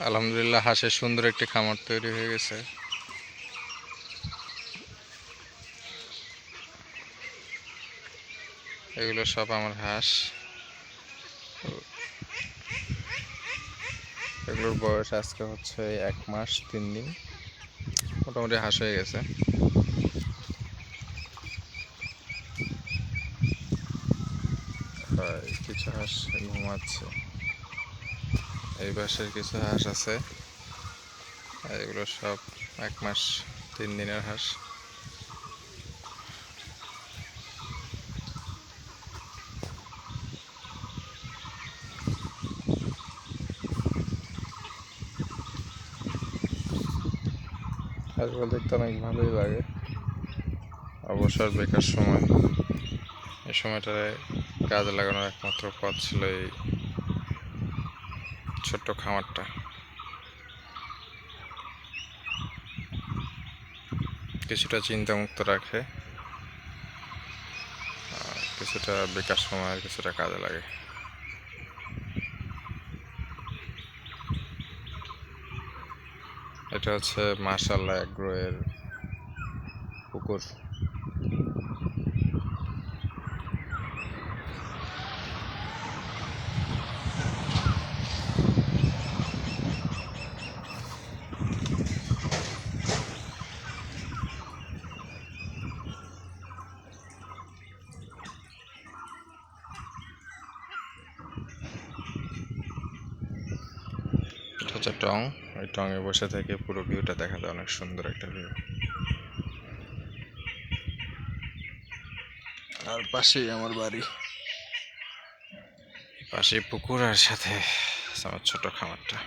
আলহামদুলিল্লাহ, হাঁসের সুন্দর একটি খামার তৈরি হয়ে গেছে। এগুলো সব আমার হাঁস। এগুলোর বয়স আজকে হচ্ছে 1 মাস 3 দিন। মোটামুটি হাঁস হয়ে গেছে। কিছু হাঁস ঘুমাচ্ছে। এই পাশের কিছু হাঁস আছে। এগুলো সব 1 মাস 3 দিনের হাঁস। হাঁসগুলো দেখতে অনেক ভালোই লাগে। অবসর বেকার সময়, এই সময়টায় কাজে লাগানোর একমাত্র পথ ছিল এই ছোট্ট খামারটা। কিছুটা চিন্তামুক্ত রাখে, কিছুটা বেকার সময়, কিছুটা কাজে লাগে। এটা হচ্ছে মাশাআল্লাহ এগ্রো এর পুকুর। এটা হচ্ছে টং। এই টঙে বসে থেকে পুরো ভিউটা দেখা যায়, অনেক সুন্দর একটা ভিউ। আর পাশেই আমার বাড়ি, পাশেই পুকুর, আর সাথে আমার ছোট খামারটা।